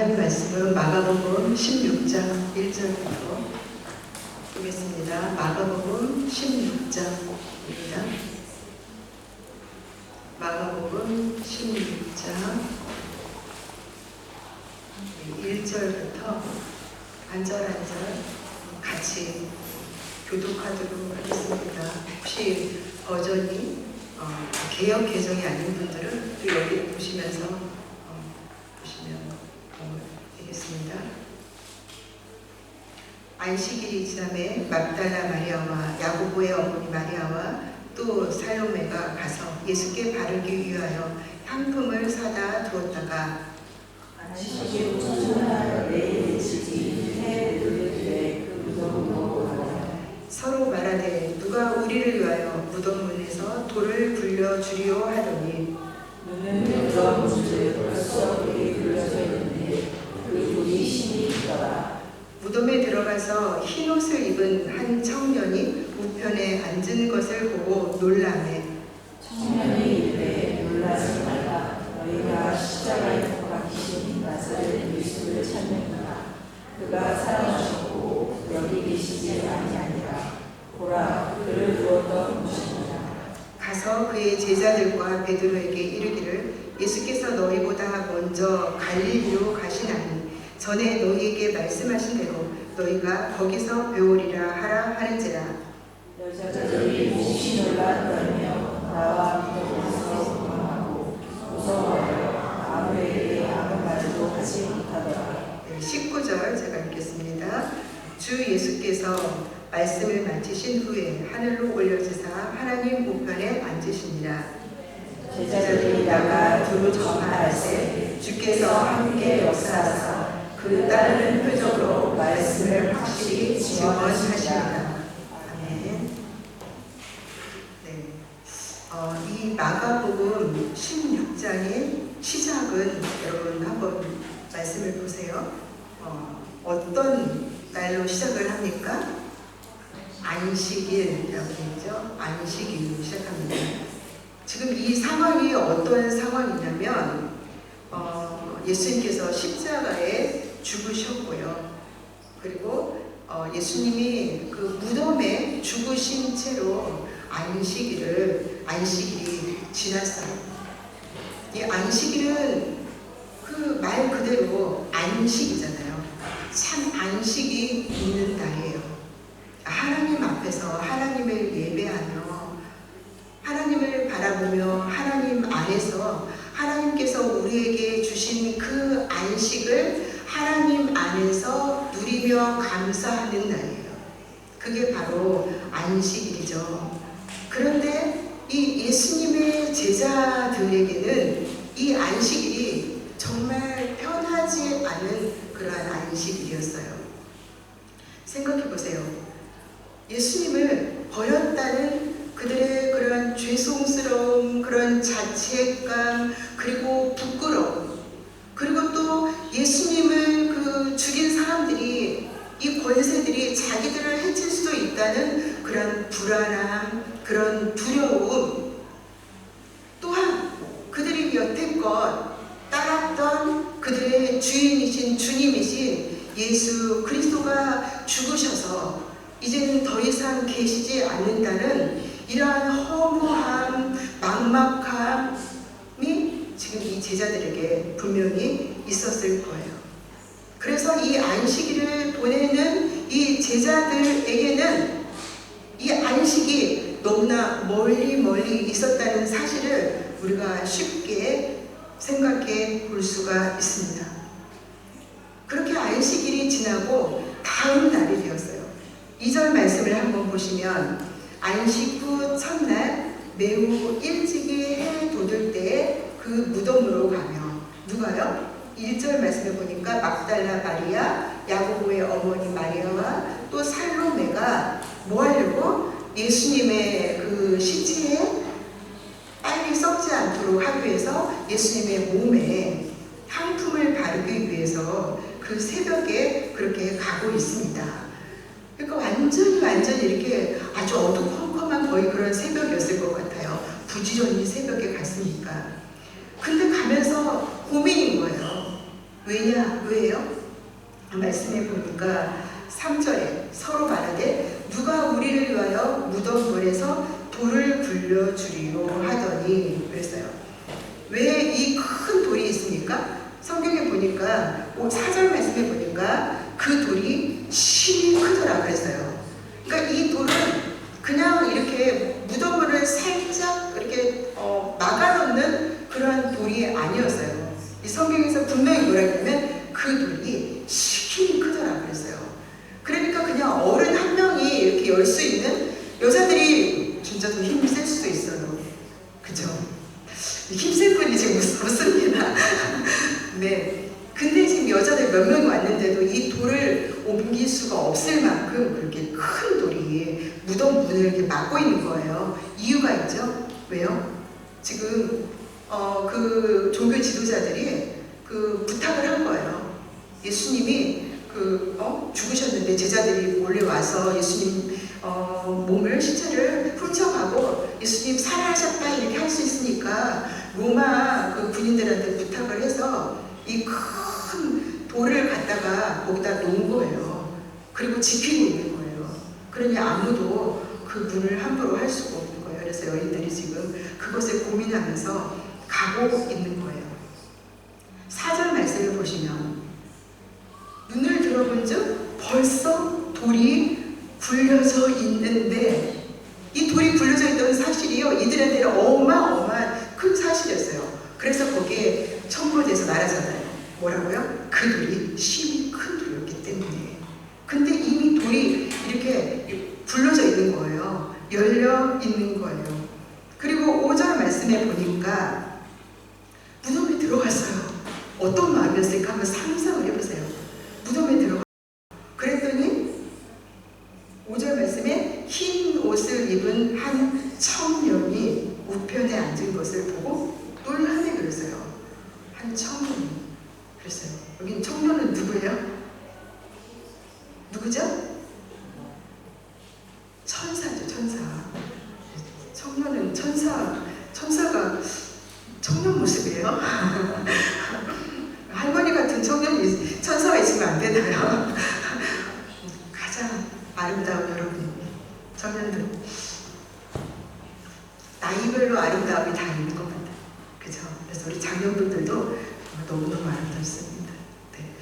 하나님 말씀은 마가복음 16장 1절부터 보겠습니다. 마가복음 16장입니다. 마가복음 16장 1절부터 한 절 한 절 같이 교독하도록 하겠습니다. 혹시 버전이 개역 개정이 아닌 분들은 또 여기 보시면서 보시면 되겠습니다. 안식일이 지남에 막달라 마리아와 야고보의 어머니 마리아와 또 살로메가 가서 예수께 바르기 위하여 향품을 사다 두었다가 안식일 첫날 내일 일찍이 해 들릴 그 무덤으로 가라. 서로 말하되 누가 우리를 위하여 무덤 문에서 돌을 굴려 주리오 하더니 문은 무덤 문에 벌써 돌이 굴려져 있는데 그 돌이 심히 있더라. 무덤에 들어가서 흰 옷을 입은 한 청년이 우편에 앉은 것을 보고 놀라매 청년이 이르되 놀라지 말라. 너희가 십자가에서 박히신 나사렛 예수를 찾는구나. 그가 살아나셨고 여기 계시지 아니하니라. 보라, 그를 두었던 곳이니라. 가서 그의 제자들과 베드로에게 이르기를 예수께서 너희보다 먼저 갈릴리로 가시나니 전에 너희에게 말씀하신 대로 너희가 거기서 배우리라 하라 하는지라. 여자들이 몹시 놀라 떨며 나와 믿어서 도망하고 무서워하여 아무에게 아무 말도 하지 못하더라. 19절 제가 읽겠습니다. 주 예수께서 말씀을 마치신 후에 하늘로 올려지사 하나님 우편에 앉으시니라. 제자들이 나가 두루 전파할세 주께서 함께 역사하사 그 따르는 표적으로 말씀을 확실히 증언하시니라. 아멘. 네. 이 마가복음 16장의 시작은 여러분 한번 말씀을 보세요. 어떤 날로 시작을 합니까? 안식일이라고 되죠. 안식일로 시작합니다. 지금 이 상황이 어떤 상황이냐면 예수님께서 십자가에 죽으셨고요. 그리고 예수님이 그 무덤에 죽으신 채로 안식일이 지났어요. 이 안식일은 그 말 그대로 안식이잖아요. 참 안식이 있는 날이에요. 하나님 앞에서 하나님을 예배하며 하나님을 바라보며 하나님 안에서 하나님께서 우리에게 주신 그 안식을 하나님 안에서 누리며 감사하는 날이에요. 그게 바로 안식일이죠. 그런데 이 예수님의 제자들에게는 이 안식일이 정말 편하지 않은 그러한 안식일이었어요. 생각해 보세요. 예수님을 버렸다는 그들의 그런 죄송스러움, 그런 자책감, 그리고 부끄러움, 그리고 또 예수님을 죽인 사람들이, 이 권세들이 자기들을 해칠 수도 있다는 그런 불안함, 그런 두려움, 또한 그들이 여태껏 따랐던 그들의 주인이신 주님이신 예수 그리스도가 죽으셔서 이제는 더 이상 계시지 않는다는 이러한 허무함, 막막함이 지금 이 제자들에게 분명히 있었을 거예요. 그래서 이 안식일을 보내는 이 제자들에게는 이 안식이 너무나 멀리 있었다는 사실을 우리가 쉽게 생각해 볼 수가 있습니다. 그렇게 안식일이 지나고 다음 날이 되었어요. 2절 말씀을 한번 보시면 안식 후 첫날 매우 일찍이 해 돋을 때에 그 무덤으로 가며 누가요? 1절 말씀을 보니까 막달라 마리아, 야고보의 어머니 마리아와 또 살로메가 뭐 하려고? 예수님의 그 시체에 빨리 썩지 않도록 하기 위해서 예수님의 몸에 향품을 바르기 위해서 그 새벽에 그렇게 가고 있습니다. 그러니까 완전히 이렇게 아주 어두컴컴한 거의 그런 새벽이었을 것 같아요. 부지런히 새벽에 갔으니까. 근데 가면서 고민인 거예요. 왜요? 말씀해 보니까 3절에 서로 말하되 누가 우리를 위하여 무덤물에서 돌을 굴려주리요 하더니 그랬어요. 왜 이 큰 돌이 있습니까? 성경에 보니까 4절 말씀에 보니까 그 돌이 심히 크더라 그랬어요. 그러니까 이 돌은 그냥 이렇게 무덤물을 살짝 이렇게 막아놓는 그런 돌이 아니었어요. 이 성경에서 분명히 뭐라 그러면 그 돌이 심히 크더라 그랬어요. 그러니까 그냥 어른 한 명이 이렇게 열 수 있는, 여자들이 진짜 더 힘이 셀 수도 있어요. 그죠? 힘센 분이 지금 없습니다. 네. 근데 지금 여자들 몇 명이 왔는데도 이 돌을 옮길 수가 없을 만큼 그렇게 큰 돌이 무덤 문을 이렇게 막고 있는 거예요. 이유가 있죠? 왜요? 지금 그 종교 지도자들이 그 부탁을 한 거예요. 예수님이 죽으셨는데 제자들이 몰래 와서 예수님 몸을, 시체를 훔쳐가고 예수님 살아하셨다 이렇게 할 수 있으니까 로마 그 군인들한테 부탁을 해서 이 큰 돌을 갖다가 거기다 놓은 거예요. 그리고 지키고 있는 거예요. 그러니 아무도 그 문을 함부로 할 수가 없는 거예요. 그래서 여인들이 지금 그것을 고민하면서 가고 있는 거예요. 4절 말씀을 보시면 눈을 들어본 즉 벌써 돌이 굴려져 있는데, 이 돌이 굴려져 있다는 사실이요, 이들한테는 어마어마한 큰 사실이었어요. 그래서 거기에 첨부돼서 말하잖아요. 뭐라고요? 그 돌이 심히 큰 돌이었기 때문에. 근데 이미 돌이 이렇게 굴려져 있는 거예요. 열려 있는 거예요. 그리고 5절 말씀에 보니까 무덤에 들어갔어요. 어떤 마음이었을까 한번 상상을 해보세요. 무덤에 들어가. 그랬더니 5절 말씀에 흰 옷을 입은 한 청년이 우편에 앉은 것을 보고 놀라네 그랬어요. 한 청년이 그랬어요. 여기 청년은 누구예요? 누구죠? 천사죠, 천사. 청년은 천사가 청년 모습이에요. 할머니 같은 청년이 천사가 있으면 안 되나요? 가장 아름다운 여러분입니다. 청년들 나이별로 아름다움이 다 있는 것 같아요. 그죠? 그래서 우리 장년분들도 너무너무 아름답습니다. 네.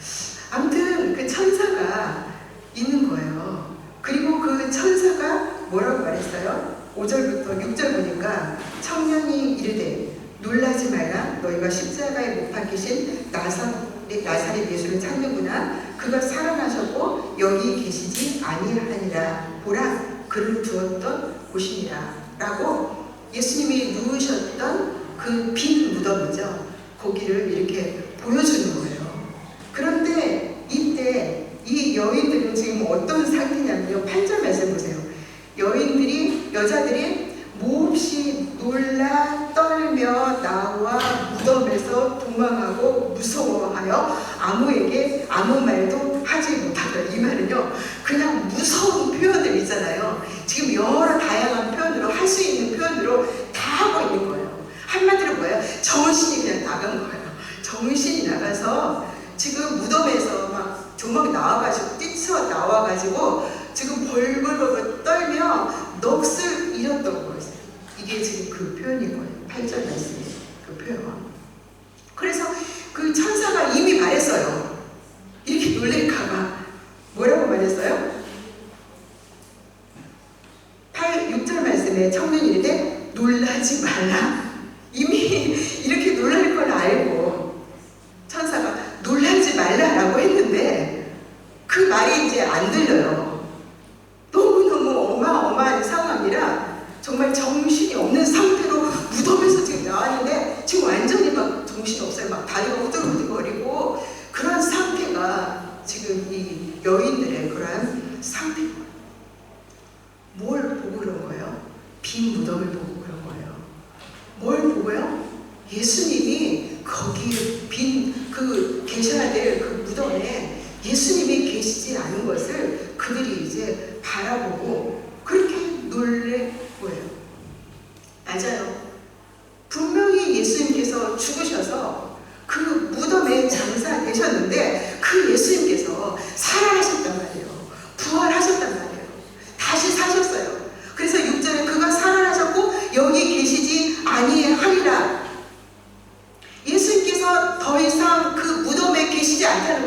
아무튼 그 천사가 있는 거예요. 그리고 그 천사가 뭐라고 말했어요? 5절부터 6절 보니까 청년이 이르되 놀라지 말라. 너희가 십자가에 못 박히신 나사렛 예수를 찾는구나. 그가 살아나셨고 여기 계시지 아니하니라. 보라, 그를 두었던 곳이니라. 라고 예수님이 누우셨던 그 빈 무덤이죠. 거기를 이렇게 보여주는 거예요. 그런데 이때 이 여인들은 지금 어떤 상태냐면요. 8절 말씀 보세요. 여자들이 몹시 놀라 떨며 나와 무덤에서 도망하고 무서워하여 아무에게 아무 말도 하지 못하다. 이 말은요, 그냥 무서운 표현들 있잖아요. 지금 여러 다양한 표현으로, 할 수 있는 표현으로 다 하고 있는 거예요. 한마디로 뭐예요? 정신이 그냥 나간 거예요. 정신이 나가서 지금 무덤에서 막 조막 나와가지고 뛰쳐 나와가지고 지금 벌벌벌 떨며 넋을 잃었던 거예요. 이게 지금 그 표현인 거예요. 8절 말씀이 그 표현. 그래서 그 천사가 이미 말했어요. 이렇게 놀랄까봐. 뭐라고 말했어요? 6절 말씀에 청년이 이르되 놀라지 말라. 이미 이렇게 놀랄 걸 알고 천사가 놀라지 말라라고 했는데 그 말이 이제 안 들려요. 너무너무 어마어마한 상황이라 정말 정신이 없는 상태로 무덤에서 지금 나왔는데 지금 완전히 막 정신이 없어요. 막 다리가 후들후들거리고 그런 상태가 지금 이 여인들의 그런 상태예요. 뭘 보고 그런 거예요? 빈 무덤을 보고 그런 거예요. 뭘 보고요? 예수님이 거기에 빈 그 계셔야 될 그 무덤에 예수님이 계시지 않은 것을 그들이 이제 바라보고 그렇게 놀래 보여요. 맞아요. 분명히 예수님께서 죽으셔서 그 무덤에 장사되셨는데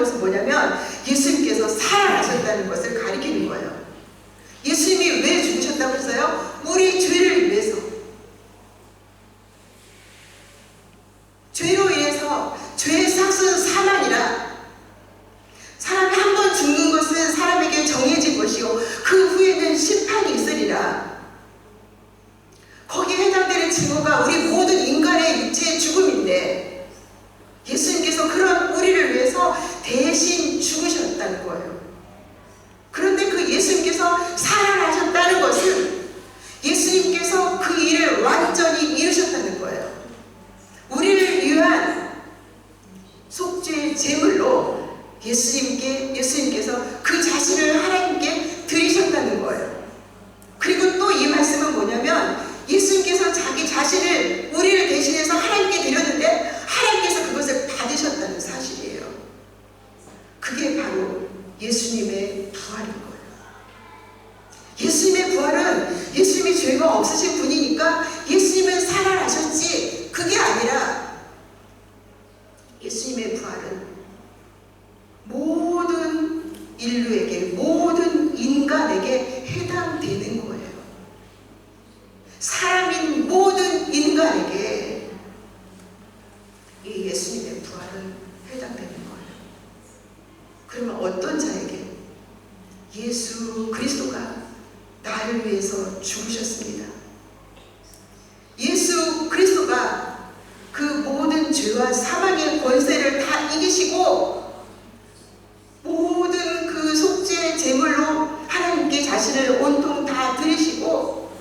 것은 뭐냐면 예수님께서 살아나셨다는 것을 가리키는 거예요. 예수님이 왜 죽으셨다고 했어요? 우리 죄를 위해서. 죄로 인해서 죄의 삭은 사망이라. 사람이 한 번 죽는 것은 사람에게 정해진 것이요 그 후에는 심판이 있으리라. 거기에 해당되는 증거가 우리 모든 인간의 육체의 죽음인데 예수님께서 그런 우리를 위해서 대신 죽으셨다는 거예요. 그런데 그 예수님께서 살아나셨다는 것은 예수님께서 그 일을 완전히 이루셨다는 거예요. 우리를 위한 속죄의 제물로 예수님께서 그 자신을 하나님께 드리셨다는 거예요. 그리고 또 이 말씀은 뭐냐면 예수님께서 자기 자신을 우리를 대신해서 하나님께 드렸는데 하나님께서 그것을 받으셨다는 사실이에요. 그게 바로 예수님의 부활인 거예요. 예수님의 부활은 예수님이 죄가 없으신 분이니까 예수님은 살아나셨지 그게 아니라 예수님의 부활은 모든 인류에게 모든 인간에게 해당되는 거예요. 사람인 모든 인간에게 이 예수님의 부활은 해당되는 거예요. 그러면 어떤 자에게? 예수 그리스도가 나를 위해서 죽으셨습니다. 예수 그리스도가 그 모든 죄와 사망의 권세를 다 이기시고 모든 그 속죄의 제물로 하나님께 자신을 온통 다 드리시고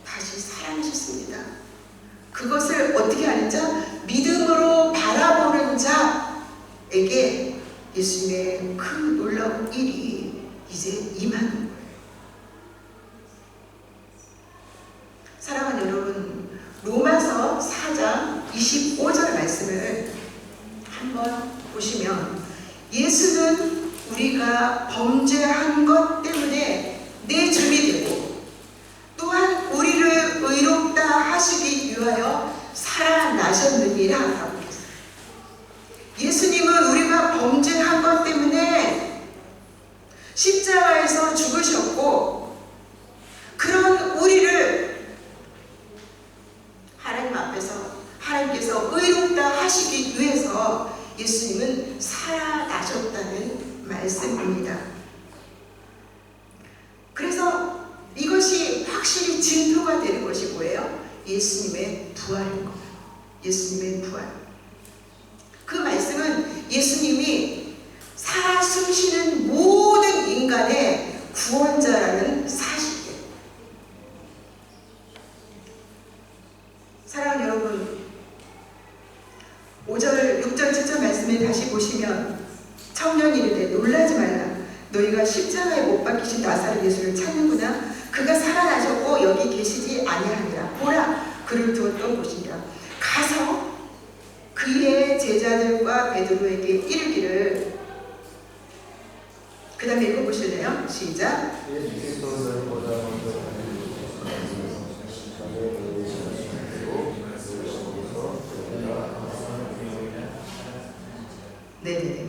다시 살아나셨습니다. 그것을 어떻게 하는 자? 믿음으로 바라보는 자에게 예수님의 그 놀라운 일이 이제 임하는 거예요. 사랑하는 여러분, 로마서 4장 25절 말씀을 한번 보시면 예수는 우리가 범죄한 것 때문에 내 죄이 되고 또한 우리를 의롭다 하시기 위하여 살아나셨느니라 라고 했어요. 예수님은 우리가 범죄한 것 때문에 십자가에서 죽으셨고 그런 우리를 하나님 앞에서 하나님께서 의롭다 하시기 위해서 예수님은 살아나셨다는 말씀입니다. 그래서 이것이 확실히 증표가 되는 것이 뭐예요? 예수님의 부활인 거예요. 예수님의 부활. 그 말씀은 예수님이 살아 숨쉬는 모든 인간의 구원자라는 사실이에요. 사랑하는 여러분, 5절, 6절, 7절 말씀을 다시 보시면 청년이 이르되 놀라지 말라. 너희가 십자가에 못 박히신 나사렛 예수를 찾는구나. 그가 살아나셨고 여기 계시지 아니하니라. 보라, 그를 두었던 곳이니라. 가서 그의 제자들과 베드로에게 이르기를. 그 다음에 읽어보실래요? 시작. 네네.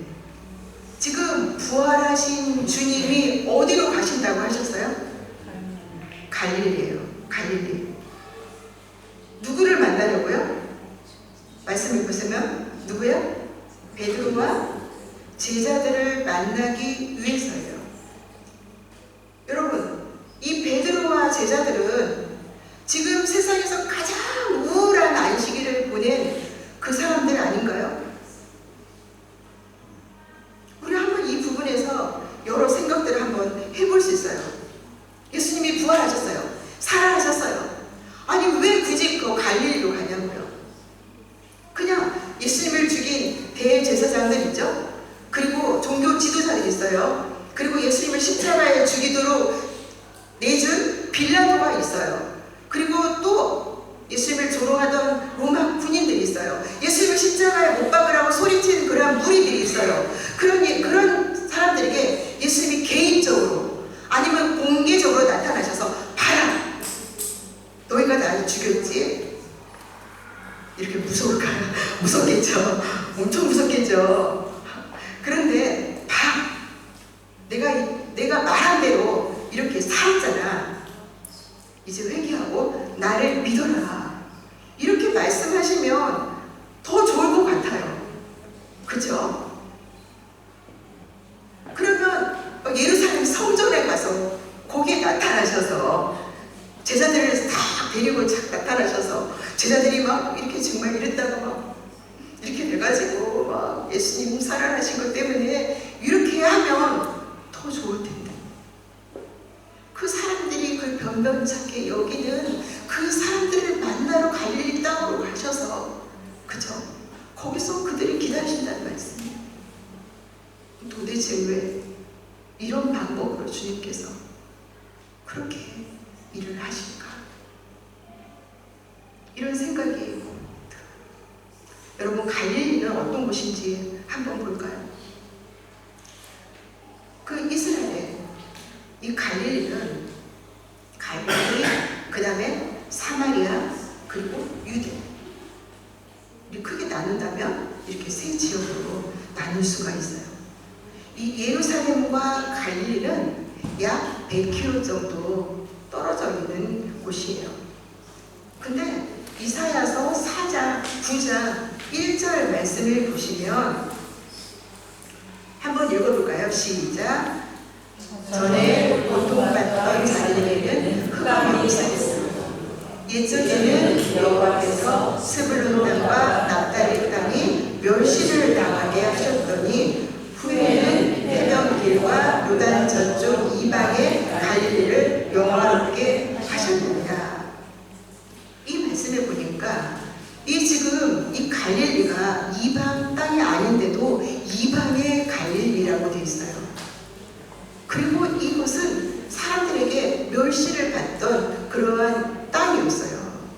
지금 부활하신 주님이 어디로 가신다고 하셨어요? 갈릴리예요. 갈릴리. 누구를 만나려고요? 말씀 읽으시면 누구요? 베드로와 제자들을 만나기 위해서예요. 여러분, 이 베드로와 제자들은 지금 세상에서 가장 우울한 안식일을 보낸 그 사람들 아닌가요? 우리 한번 이 부분에서 여러 생각들을 한번 해볼 수 있어요. 예수님이 부활하셨어요. 살아나셨어요. 아니 왜 굳이 그 갈릴리로 가냐고요. 그냥 예수님을 죽인 대제사장들 있죠. 그리고 종교 지도자들이 있어요. 그리고 예수님을 십자가에 죽이도록 내준 빌라도가 있어요. 그리고 또 예수님을 조롱하던 로마 군인들이 있어요. 예수님을 십자가에 못 박으라고 소리친 그러한 무리들이 있어요. 그런 사람들에게 예수님이 개인적으로 아니면 공개적으로 나타나셔서 봐라, 너희가 나를 죽였지? 이렇게 무서울까요? 무섭겠죠. 엄청 무섭겠죠. 하나님께서 거기에 나타나셔서 제자들을 다 데리고 착 나타나셔서 제자들이 막 이렇게 정말 이랬다가 막 이렇게 돼가지고 막 예수님 살아나신 것 때문에 이렇게 하면 더 좋을 텐데, 그 사람들이 그 변변찮게 여기는 그 사람들을 만나러 갈릴리 땅으로 가셔서, 그죠? 거기서 그들이 기다리신다는 말씀이에요. 도대체 왜 이런 방법으로 주님께서 그렇게 일을 하실까? 이런 생각이 들어요. 여러분, 갈릴리는 어떤 곳인지 한번 볼까요? 그 이스라엘에 이 갈릴리, 그 다음에 사마리아, 그리고 유대, 크게 나눈다면 이렇게 세 지역으로 나눌 수가 있어요. 이 예루살렘과 갈릴리는 약 100km 정도 떨어져 있는 곳이에요. 근데 이사야서 4장 9장 1절 말씀을 보시면 한번 읽어볼까요? 시작. 전에 고통받던 자들에게는 흑암이 있었습니다. 옛적에는 여호와께서 스불론 땅과 납달리 땅이 멸시를 당하게 하셨더니 후에는 해변길과 요단 저쪽 이방의 갈릴리를 영화롭게 하셨느니라. 이 말씀에 보니까 지금 이 갈릴리가 이방 땅이 아닌데도 이방의 갈릴리라고 되어 있어요. 그리고 이곳은 사람들에게 멸시를 받던 그러한 땅이었어요.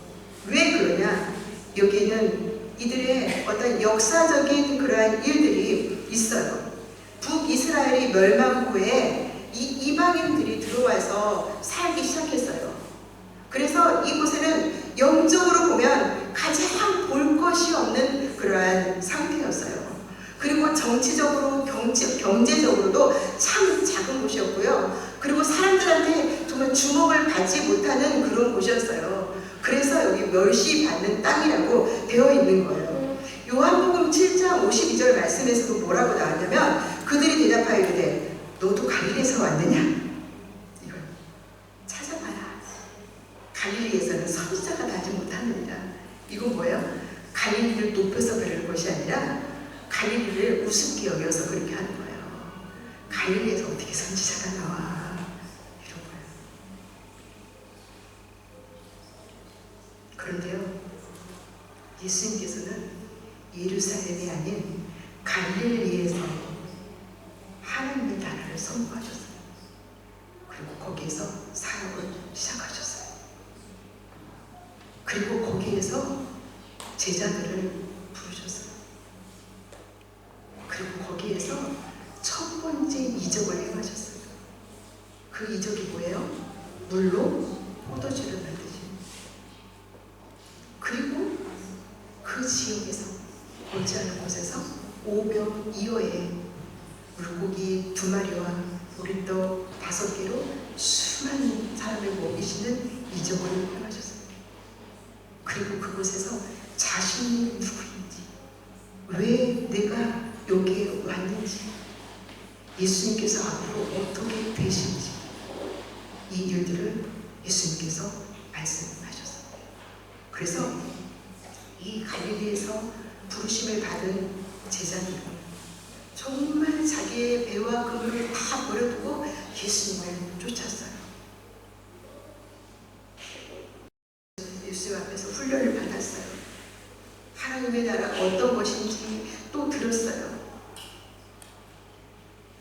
왜 그러냐? 여기는 이들의 어떤 역사적인 그러한 일들이 있어요. 북이스라엘이 멸망 후에 이 이방인들이 들어와서 살기 시작했어요. 그래서 이곳에는 영적으로 보면 가장 볼 것이 없는 그러한 상태였어요. 그리고 정치적으로, 경제적으로도 참 작은 곳이었고요. 그리고 사람들한테 정말 주목을 받지 못하는 그런 곳이었어요. 그래서 여기 멸시받는 땅이라고 되어 있는 거예요. 요한복음 7장 52절 말씀에서도 뭐라고 나왔냐면, 그들이 대답하여 이르되 너도 갈릴리에서 왔느냐? 이걸 찾아봐라. 갈릴리에서는 선지자가 나지 못하느니라. 이건 뭐예요? 갈릴리를 높여서 그러는 것이 아니라 갈릴리를 우습게 여겨서 그렇게 하는 거예요. 갈릴리에서 어떻게 선지자가 나와? 이런 거예요. 그런데요, 예수님께서는 예루살렘이 아닌 갈릴리에서 하나님의 나라를 선포하셨어요. 그리고 거기에서 사역을 시작하셨어요. 그리고 거기에서 제자들을 부르셨어요. 그리고 거기에서 첫 번째 이적을 행하셨어요. 그 이적이 뭐예요? 물로 포도주를 만드신. 그리고 그 지역에서, 못지않은 곳에서 5병 2호에 물고기 2마리와 보리떡 5개로 수많은 사람을 먹이시는 이적을 행하셨어요. 그리고 그곳에서 자신이 누구인지, 왜 내가 여기에 왔는지, 예수님께서 앞으로 어떻게 되실지, 이 일들을 예수님께서 말씀하셨어요. 그래서 이 갈릴리에서 부르심을 받은 제자들은 정말 자기의 배와 그물을 다 버려두고 예수님을 쫓았어요. 예수님 앞에서 훈련을 받았어요. 하나님의 나라가 어떤 것인지 또 들었어요.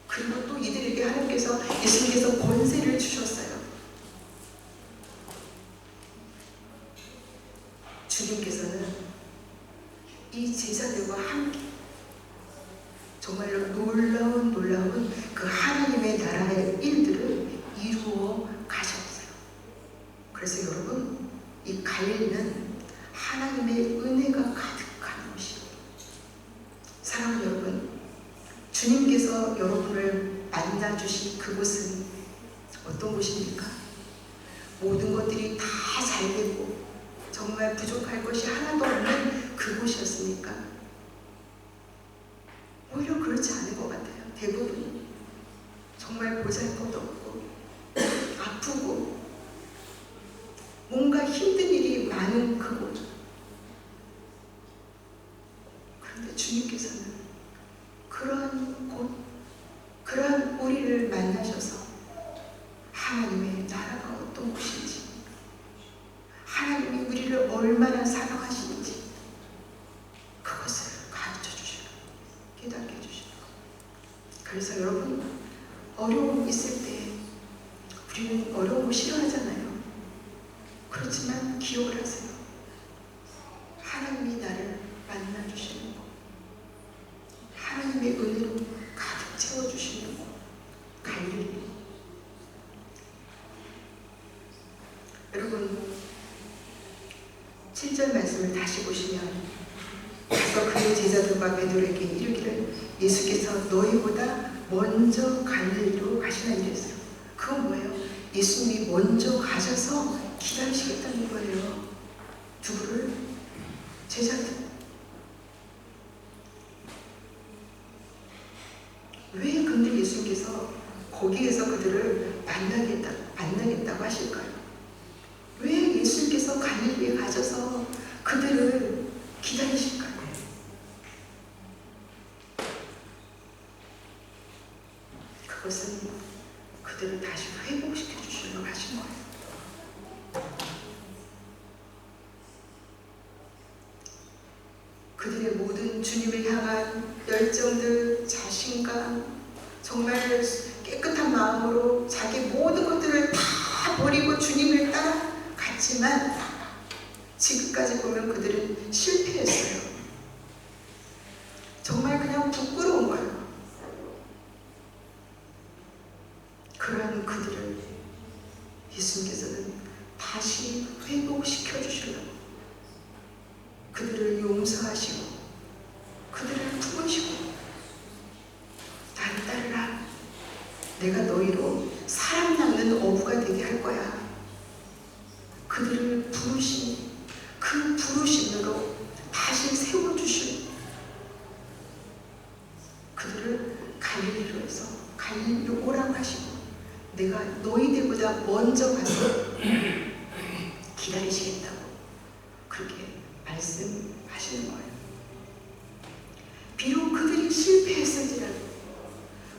그리고 또 이들에게 하나님께서, 예수님께서 권세를 주셨어요. 주님께서는 이 제자들과 함께 정말로 놀라운 그 하나님의 나라의 일들을 이루어 가셨어요. 그래서 여러분, 이 갈릴리는 하나님의 은혜가 가득한 곳이에요. 사랑하는 여러분, 주님께서 여러분을 만나주신 그곳은 어떤 곳입니까? 모든 것들이 다 잘되고 정말 부족할 것이 하나도 없는 그곳이었습니까? 오히려 그렇지 않은 것 같아요. 대부분 정말 보잘것없고 가는 그곳. 그런데 주님께서는 그런 곳, 그런 우리를 만나셔서 하나님의 나라가 어떤 곳인지, 하나님이 우리를 얼마나 사랑하시는지 그것을 가르쳐 주시고 깨닫게 해주시고. 그래서 여러분, 어려움 있을 때 우리는 어려운 거 싫어하잖아요. 그렇지만 기억을 하세요. 하나님이 나를 만나주시는 것, 하나님의 은혜로 가득 채워주시는 것, 갈릴리. 여러분, 7절 말씀을 다시 보시면, 가서 그의 제자들과 베드로에게 이르기를 예수께서 너희보다 먼저 갈릴리로 가시나 이랬어요. 그건 뭐예요? 예수님이 먼저 가셔서 기다리시겠다는 거예요. 누구를? 제자들. 왜 근데 예수님께서 거기에서 그들을 만나겠다고 하실까요? 왜 예수님께서 갈릴리에 가셔서 그들을 기다리실까요? 그것은 그들을 다시 회복시켜 주시려고 하신 거예요. 그들의 모든 주님을 향한 열정들, 자신감, 정말 깨끗한 마음으로 자기 모든 것들을 다 버리고 주님을 따라갔지만 지금까지 보면 그들은 실패했어요. 정말 그냥 부끄러운 거예요. 그러한 그들을 예수님께서는 다시 회복시켜 주시려고 그들을 용서하시고 그들을 품으시고, 나를 따르라, 내가 너희로 사람 낳는 어부가 되게 할 거야. 그들을 부르신 그 부르심으로 다시 세워주시고 그들을 갈릴리로 해서 갈릴리로 오라고 하시고, 내가 너희들보다 먼저 가서 기다리시겠다고 그렇게 말씀하시는 거예요. 비록 그들이 실패했을지라도,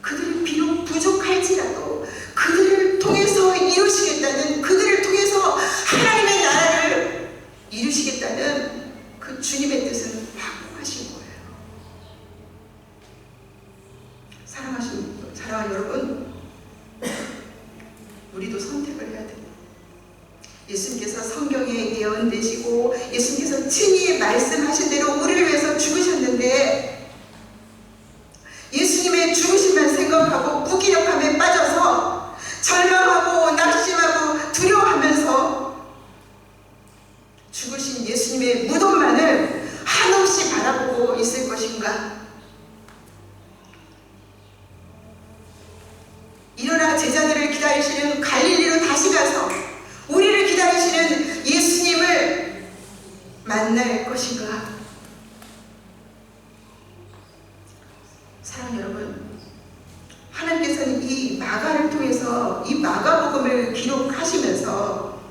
그들이 비록 부족할지라도 그들을 통해서 이루시겠다는, 그들을 통해서 하나님의 나라를 이루시겠다는 그 주님의 뜻은 확고하신 거예요. 사랑하는 여러분, 우리도 선택을 해야 됩니다. 예수님께서 성경에 예언되시고 예수님께서 친히 말씀하신 대로 우리를 위해서 죽으셨는데, 예수님의 죽으심만 생각하고 무기력함에 빠져서 절망하고 낙심하고 두려워하면서 죽으신 예수님의 무덤만을 한없이 바라보고 있을 것인가? 일어나 제자들을 기다리시는 갈릴리로 다시 가서 우리를 기다리시는 예수님을 만날 것인가? 사랑하는 여러분, 하나님께서는 이 마가를 통해서 이 마가복음을 기록하시면서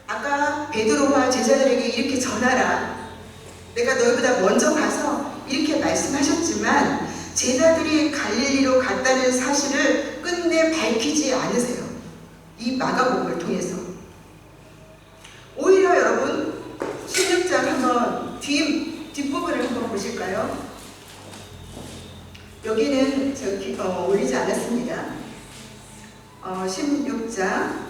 아까 베드로와 제자들에게 이렇게 전하라, 내가 너희보다 먼저 가서 이렇게 말씀하셨지만 제자들이 갈릴리로 갔다는 사실을 끝내 밝히지 않으세요. 이 마가복음을 통해서. 오히려 여러분 16장 한번 뒷부분을 한번 보실까요? 여기는 올리지 않았습니다. 16장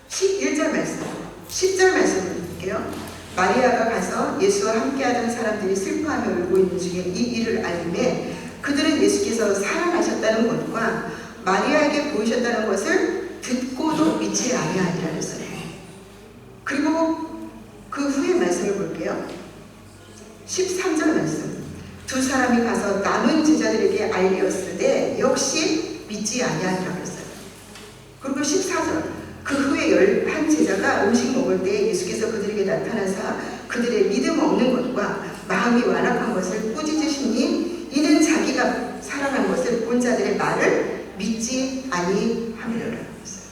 11절 말씀, 10절 말씀을 볼게요. 마리아가 가서 예수와 함께하던 사람들이 슬퍼하며 울고 있는 중에 이 일을 알림에 그들은 예수께서 살아나셨다는 것과 마리아에게 보이셨다는 것을 듣고도 믿지 아니하니라 했어요. 그리고 그 후에 말씀을 볼게요. 13절 말씀. 두 사람이 가서 남은 제자들에게 알리었으되 역시 믿지 아니하니라 했어요. 그리고 14절. 그 후에 11제자가 음식 먹을 때 예수께서 그들에게 나타나사 그들의 믿음 없는 것과 마음이 완악한 것을 꾸짖으시니 이는 자기가 살아난 것을 본 자들의 말을 믿지 아니함이로라 했어요.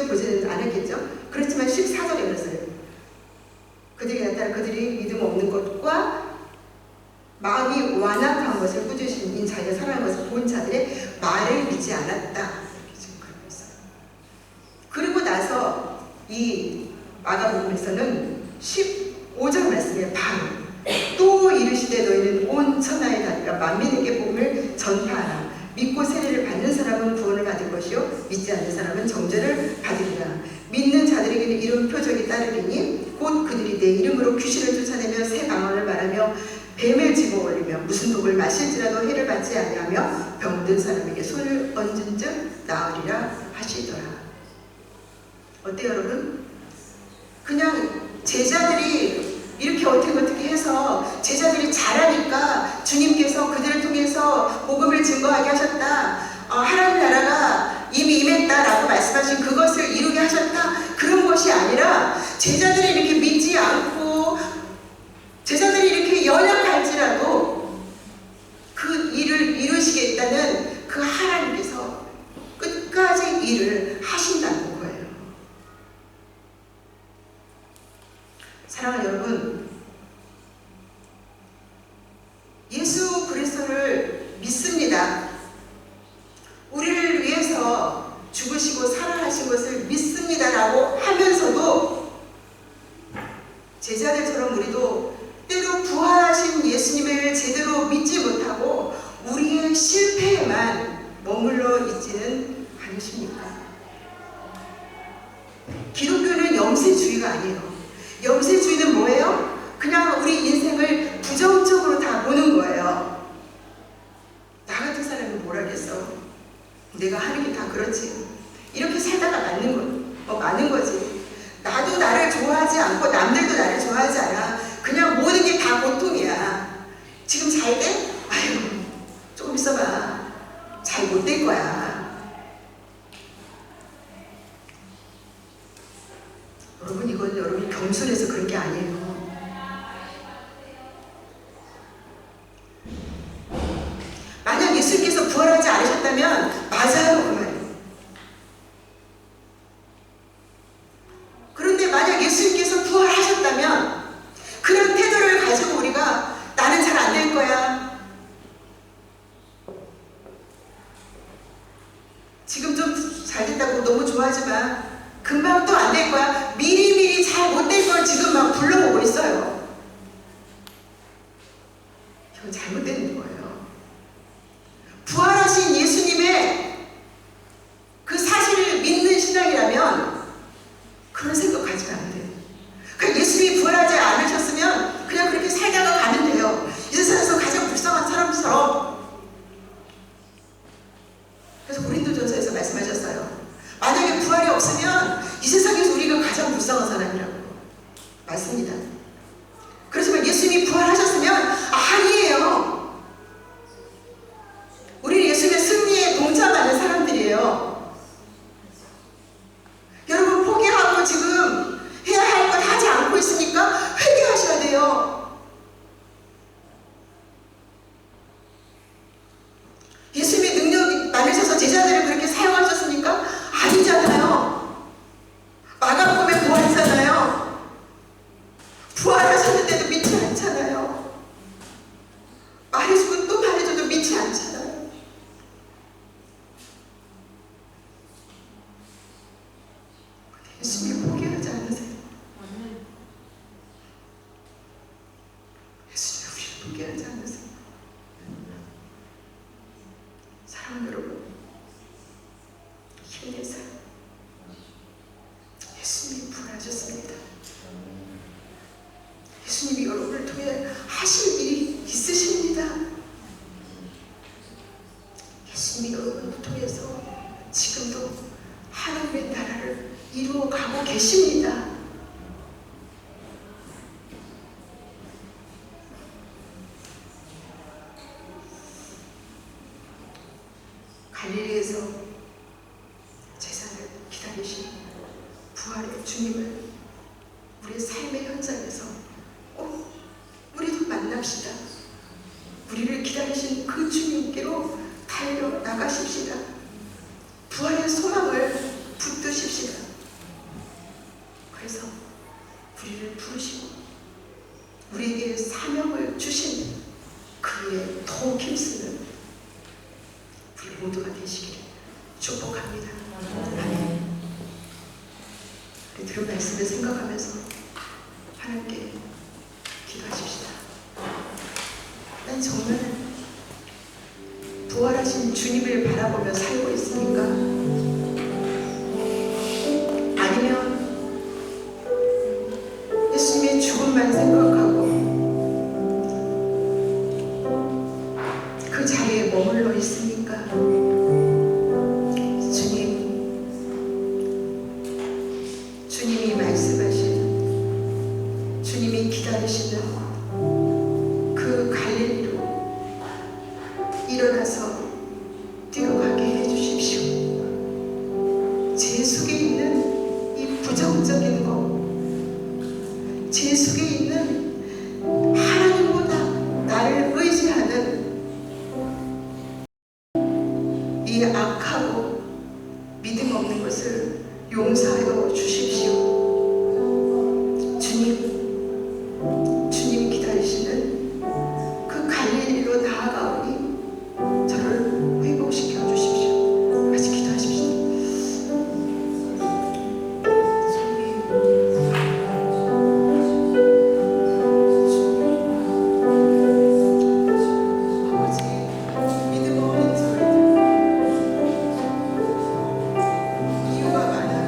직접 보지는 않았겠죠. 그렇지만 14절에 그랬어요. 그들이 나타나 그들이 믿음 없는 것과 마음이 완악한 것을 꾸짖으신 자기가 살아난 것을 본 자들의 말을 믿지 않았다. 이렇게 지금 그러고 있어요. 그리고 나서 이 마가복음에서는 15절 말씀에 바로 또 이르시되 너희는 온 천하에 다니며 만민에게 복음을 전파하라. 믿고 세례를 받는 사람은 구원을 받을 것이요 믿지 않는 사람은 정죄를 받으리라. 믿는 자들에게는 이런 표적이 따르리니 곧 그들이 내 이름으로 귀신을 쫓아내며 새 방언을 말하며 뱀을 집어올리며 무슨 독을 마실지라도 해를 받지 아니하며 병든 사람에게 손을 얹은 즉 나으리라 하시더라. 어때요 여러분? 그냥 제자들이 이렇게 어떻게 해서 제자들이 잘하니까 주님께서 그들을 통해서 복음을 증거하게 하셨다. 하나님 나라가 이미 임했다라고 말씀하신 그것을 이루게 하셨다. 그런 것이 아니라 제자들이 이렇게 믿지 않고 제자들이 이렇게 연약할지라도 그 일을 이루시겠다는 그 하나님께서 끝까지 일을 하신다는 거예요. 사랑하는 여러분, 예수 그리스도를 믿습니다. 우리를 위해서 죽으시고 살아나신 것을 믿습니다라고 하면서도 제자들처럼 우리도 때로 부활하신 예수님을 제대로 믿지 못하고 우리의 실패에만 머물러 있지는 않으십니까? 기독교는 염세주의가 아니에요. 염세주의는 뭐예요? 그냥 우리 인생을 부정적으로 다 보는 거예요. 나 같은 사람이 뭘 하겠어? 내가 하는 게 다 그렇지. 이렇게 살다가 맞는 거지. 나도 나를 좋아하지 않고 남들도 나를 좋아하지 않아. 그냥 모든 게 다 고통이야. 지금 잘 돼? 아유, 조금 있어봐. 잘 못 될 거야. 여러분, 이건 여러분이 겸손해서 그런 게 아니에요. 만약 예수님께서 부활하지 않으셨다면 맞아요, 그 말이에요. 그런데 만약 예수님께서 부활하셨다면 그런 태도를 가지고 우리가 나는 잘 안 될 거야. 지금 좀 잘 됐다고 너무 좋아하지 마. 금방 또 안 될 거야. 미리미리 잘 못 될 걸 지금 막 불러오고 있어요. 이건 잘못된 거예요. 부활하신 예수님의 그 사실을 믿는 신앙이라면 그런 생각 가지면 안 돼요. 그러니까 예수님이 부활하지 않으셨으면 그냥 그렇게 살다가 가면 돼요. 이 세상에서 가장 불쌍한 사람처럼. 그래서 고린도전서에서 말씀하셨어요. 만약에 부활이 없으면 이 세상에서 우리가 가장 불쌍한 사람이라고 맞습니다. 그렇지만 예수님이 부활하셨으면 아니에요. 우리는 예수님의 승리에 동참하는 사람들이에요. 여러분, 포기하고 지금 해야 할 것 하지 않고 있으니까 회개하셔야 돼요. 예수님의 능력이 많으셔서 제자들을 그렇게 사용하셨습니까? 아니잖아요. 마가복음에 부활했잖아요. 부활하셨는데도 믿지 않잖아요. 말해주고 또 말해줘도 믿지 않잖아요. 예수님 포기하지 않으세요. 예수님 우리를 포기하지 않으세요. 사랑하는 여러분, 힘내세요. 예수님이 부활하셨습니다. 예수님이 여러분을 통해 하실 일이 있으십니다. 예수님이 여러분을 통해서 지금도 하나님의 나라를 이루어가고 계십니다. 갈릴리에서 제사를 기다리신 부활의 주님을 우리의 삶의 현장에서 꼭 우리도 만납시다. 우리를 기다리신 그 주님께로 달려나가십시다. 부활의 소망을 붙드십시다. 우리를 부르시고 우리에게 사명을 주신 그 일에 더욱 힘쓰는 우리 모두가 되시기를 축복합니다. 아멘. 우리 들은 말씀을 생각하면서 하나님께 기도하십시다. 난 정말 부활하신 주님을 바라보며 살고 있으니까, 아니면 예수님의 죽음만 생각하고 그 자리에 머물러 있으니까, 주님이 말씀하신, 주님이 기다리시는 그 갈릴리로 일어나서 뛰어가게 해주십시오. 제 속에 있는 이 부정적인 것, 제 속에 있는 하나님보다 나를 의지하는 이 악하고 믿음 없는 것을 용서하여 주십시오. 주님 기다리시는 그 갈릴리로 나아가오니 저를 회복시켜 주십시오. 같이 기도하십시오. 아버지, 믿음 없는 저희들 이유가 많아요.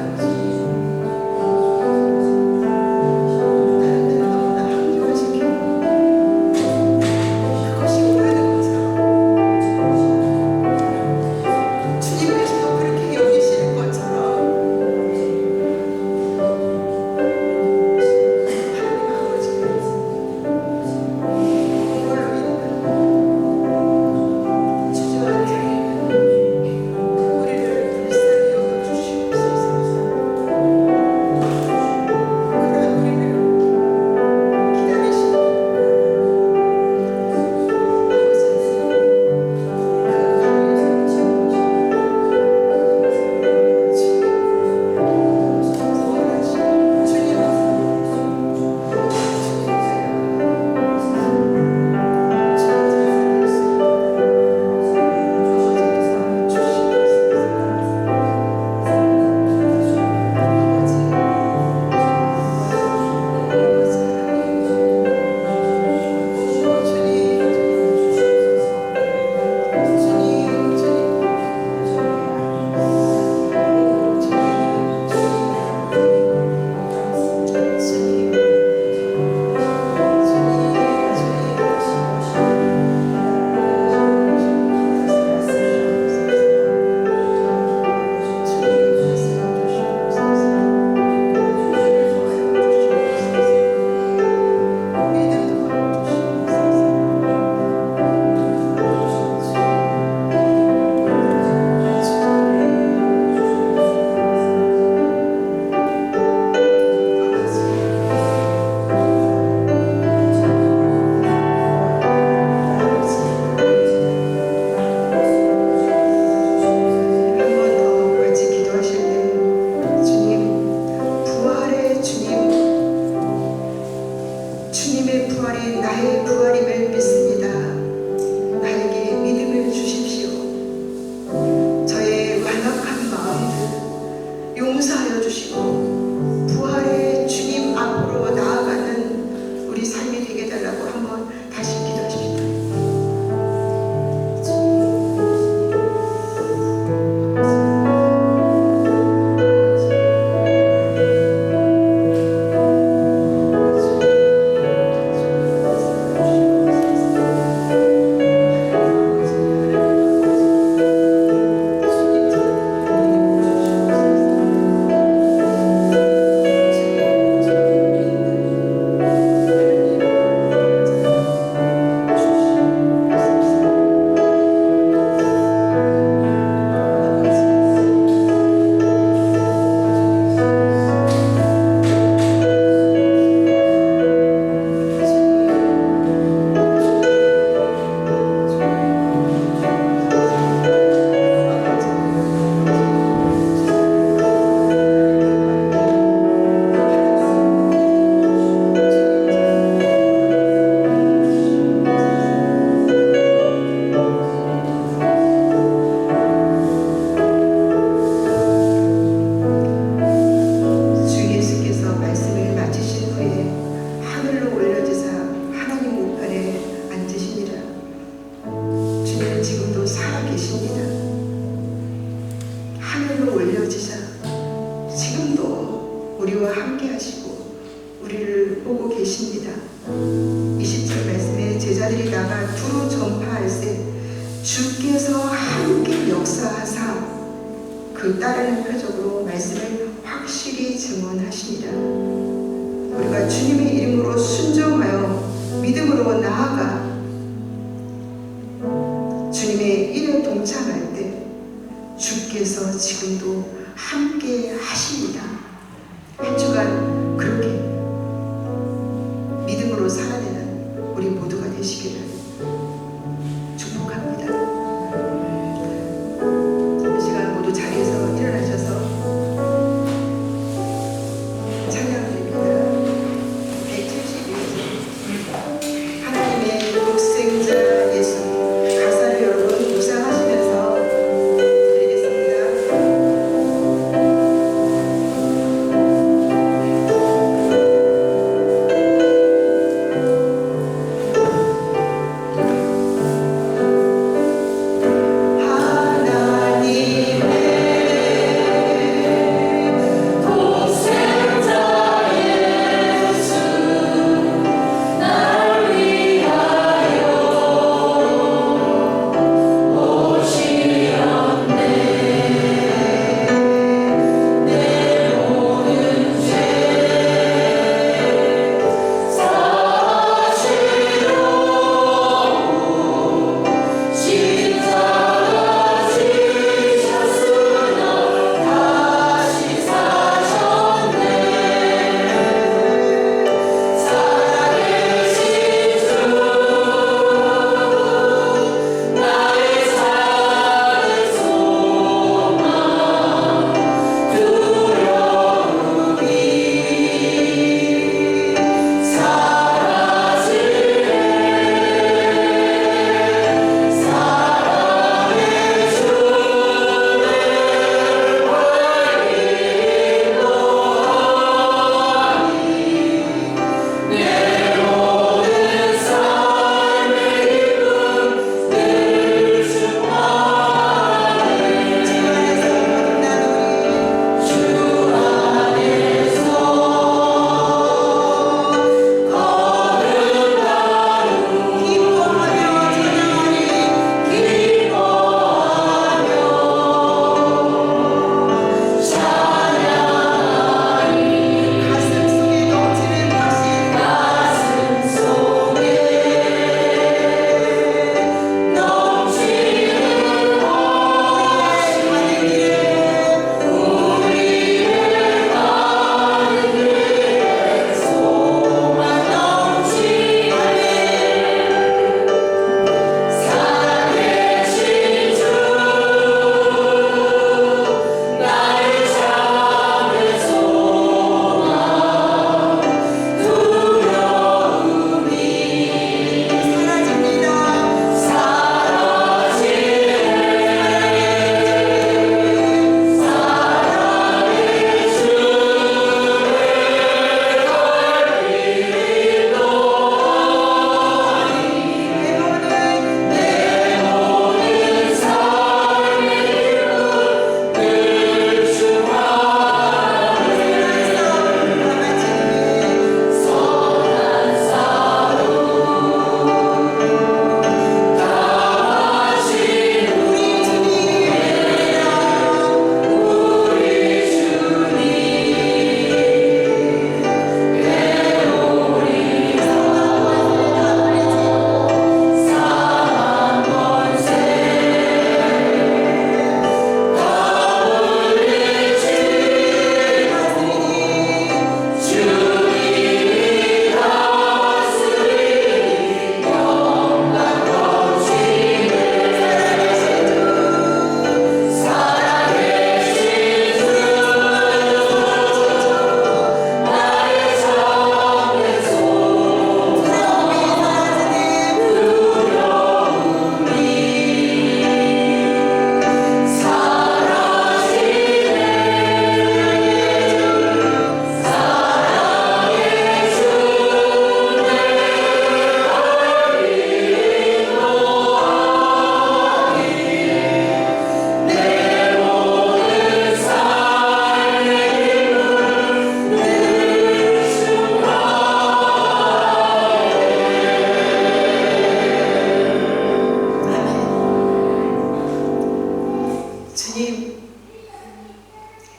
우리를 보고 계십니다. 20절 말씀에 제자들이 나가 두루 전파할세 주께서 함께 역사하사 그 따르는 표적으로 말씀을 확실히 증언하시니라. 우리가 주님의 이름으로 순종하여 믿음으로 나아가 주님의 일에 동참할 때 주께서 지금도 함께 하십니다. 한 주간 그렇게 믿음으로 살아내는 우리 모두가 되시기를 축복합니다. 이 시간 모두 자리에서 일어나셔서 찬양드립니다. 171절 하나님의 독생자 예수. 가사를 여러분 묵상하시면서 드리겠습니다.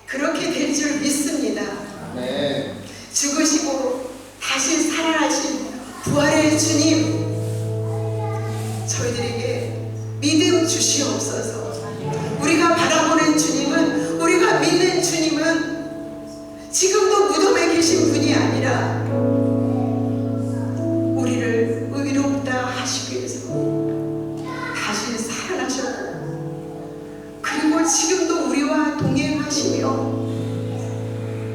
그렇게 될 줄 믿습니다. 네. 죽으시고 다시 살아나신 부활의 주님, 저희들에게 믿음 주시옵소서. 우리가 바라보는 주님은, 우리가 믿는 주님은 지금도 무덤에 계신 분이 아니라 우리를 의롭다 하시기 위해서 다시 살아나셨고, 그리고 지금도 우리와 동행하시며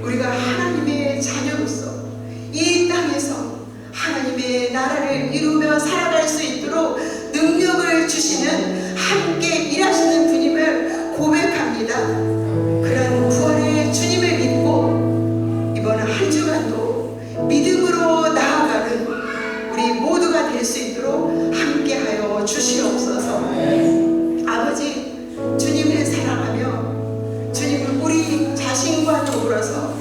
우리가 하나님의 자녀로서 이 땅에서 하나님의 나라를 이루며 살아갈 수 있도록 능력을 주시는, 함께 일하시는 주님을 고백합니다. 그런 부활의 주님을 믿고 이번 한 주간도 믿음으로 나아가는 우리 모두가 될 수 있도록 함께하여 주시옵소서. 아버지, 주님을 사랑하며 주님을 우리 자신과 더불어서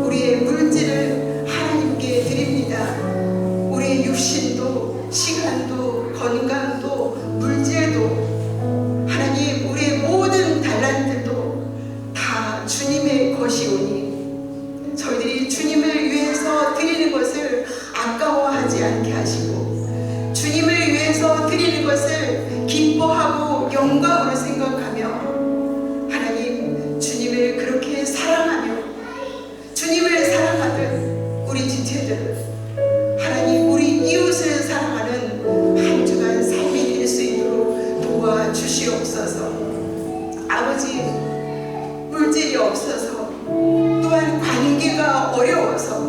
우리의 물질을 하나님께 드립니다. 우리의 육신도, 시간도, 건강도, 물질도, 하나님, 우리의 모든 달란트도 다 주님의 것이오니 저희들이 주님을 위해서 드리는 것을 아까워하지 않게 하시고, 주님을 위해서 드리는 것을 기뻐하고 영광으로 생각하며, 하나님, 주님을 그렇게 사랑하며 주님을 사랑하듯 우리 지체들을, 하나님, 우리 이웃을 사랑하는 한 주간 삶이 될 수 있도록 도와주시옵소서. 아버지, 물질이 없어서, 또한 관계가 어려워서,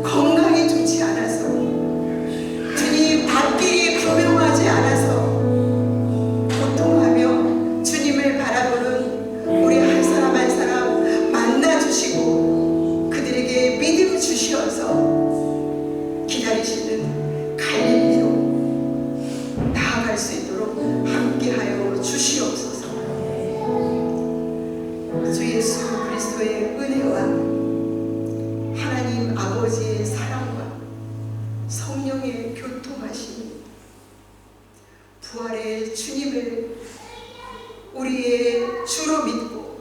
건강이 좋지 않아서, 주님 앞길이 분명하지 않아서 고통하며 주님을 바라보는 우리 한 사람 한 사람 만나주시고 그들에게 믿음 주시어서 기다리시는 갈릴리로 나아갈 수 있도록 함께하여 주시옵소서. 주 예수 그리스도의 은혜와 하나님 아버지의 사랑과 성령의 교통하심이, 부활의 주님을 우리의 주로 믿고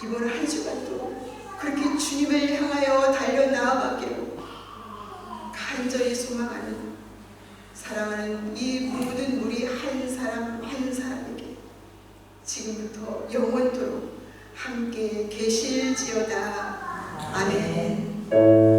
이번 한 주간도 그렇게 주님을 향하여 달려나아가기로 간절히 소망하는, 사랑하는 이 모든 우리 한 사람 한 사람에게 지금부터 영원토록 함께 계실지어다. 아멘.